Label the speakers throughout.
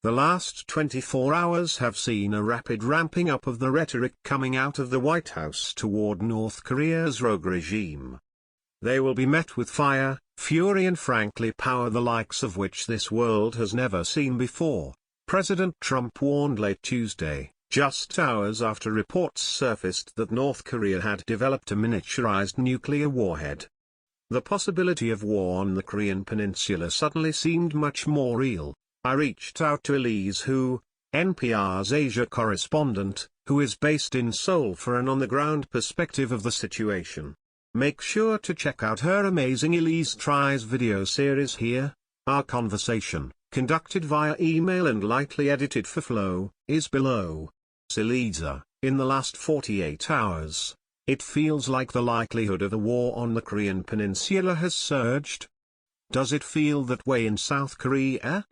Speaker 1: The last 24 hours have seen a rapid ramping up of the rhetoric coming out of the White House toward North Korea's rogue regime. They will be met with fire, fury and frankly power the likes of which this world has never seen before, President Trump warned late Tuesday, just hours after reports surfaced that North Korea had developed a miniaturized nuclear warhead. The possibility of war on the Korean peninsula suddenly seemed much more real. I reached out to Elise Hu, NPR's Asia correspondent, who is based in Seoul for an on-the-ground perspective of the situation. Make sure to check out her amazing Elise Tries video series here. Our conversation, conducted via email and lightly edited for flow, is below. Elisa, in the last 48 hours, it feels like the likelihood of a war on the Korean peninsula has surged. Does it feel that way in South Korea?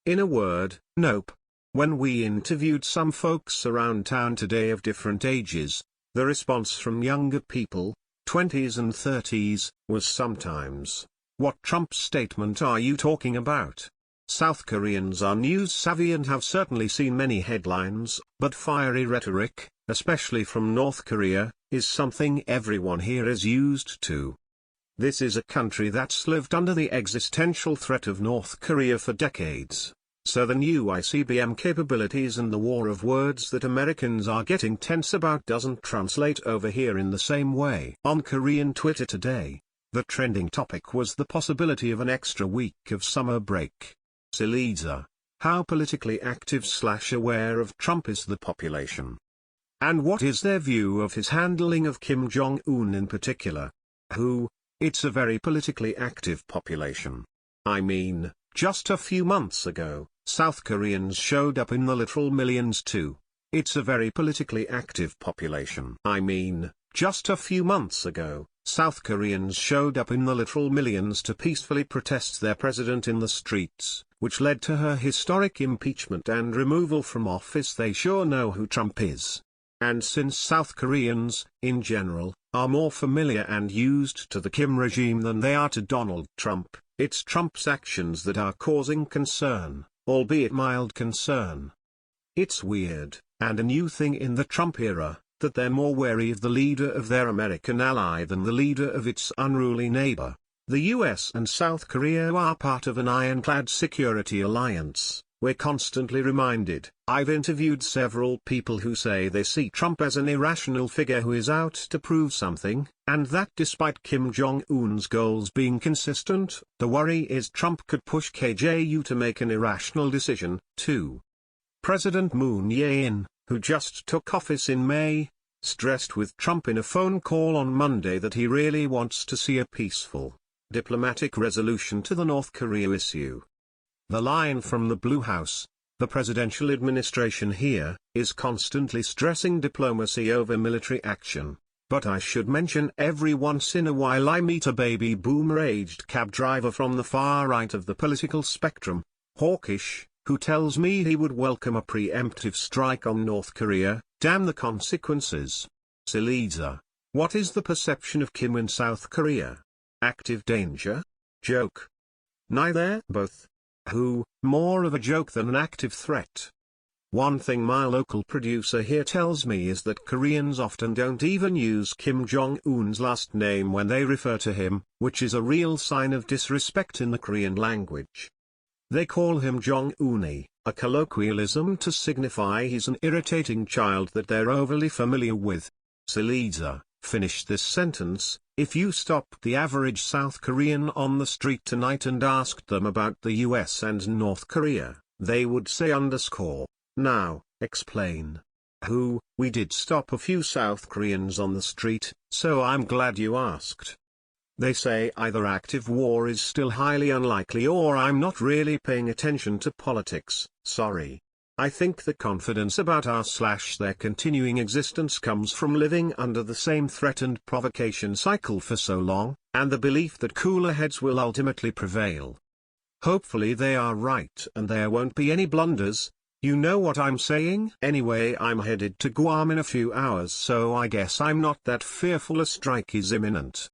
Speaker 1: In a word, nope. When we interviewed some folks around town today of different ages, the response from younger people, 20s and 30s, was sometimes, "What Trump statement are you talking about?" South Koreans are news savvy and have certainly seen many headlines, but fiery rhetoric, especially from North Korea, is something everyone here is used to. This is a country that's lived under the existential threat of North Korea for decades, so the new ICBM capabilities and the war of words that Americans are getting tense about doesn't translate over here in the same way. On Korean Twitter today, the trending topic was the possibility of an extra week of summer break. Elisa, how politically active/aware of Trump is the population? And what is their view of his handling of Kim Jong-un in particular? It's a very politically active population. I mean, just a few months ago, South Koreans showed up in the literal millions too. It's a very politically active population. I mean, just a few months ago, South Koreans showed up in the literal millions to peacefully protest their president in the streets, which led to her historic impeachment and removal from office. They sure know who Trump is. And since South Koreans, in general, are more familiar and used to the Kim regime than they are to Donald Trump, it's Trump's actions that are causing concern, albeit mild concern. It's weird, and a new thing in the Trump era, that they're more wary of the leader of their American ally than the leader of its unruly neighbor. The US and South Korea are part of an ironclad security alliance. We're constantly reminded. I've interviewed several people who say they see Trump as an irrational figure who is out to prove something, and that despite Kim Jong-un's goals being consistent, the worry is Trump could push KJU to make an irrational decision, too. President Moon Jae-in, who just took office in May, stressed with Trump in a phone call on Monday that he really wants to see a peaceful, diplomatic resolution to the North Korea issue. The line from the Blue House, the presidential administration here, is constantly stressing diplomacy over military action. But I should mention every once in a while I meet a baby boomer-aged cab driver from the far right of the political spectrum, hawkish, who tells me he would welcome a preemptive strike on North Korea. Damn the consequences. Elisa, what is the perception of Kim in South Korea? Active danger? Joke? Neither. Both. More of a joke than an active threat. One thing my local producer here tells me is that Koreans often don't even use Kim Jong-un's last name when they refer to him, which is a real sign of disrespect in the Korean language. They call him Jong-uni, a colloquialism to signify he's an irritating child that they're overly familiar with. Elisa, finish this sentence. If you stopped the average South Korean on the street tonight and asked them about the US and North Korea, they would say _ Now, explain. We did stop a few South Koreans on the street, so I'm glad you asked. They say either active war is still highly unlikely or I'm not really paying attention to politics. Sorry. I think the confidence about our/their continuing existence comes from living under the same threat and provocation cycle for so long, and the belief that cooler heads will ultimately prevail. Hopefully they are right and there won't be any blunders. You know what I'm saying? Anyway, I'm headed to Guam in a few hours, so I guess I'm not that fearful a strike is imminent.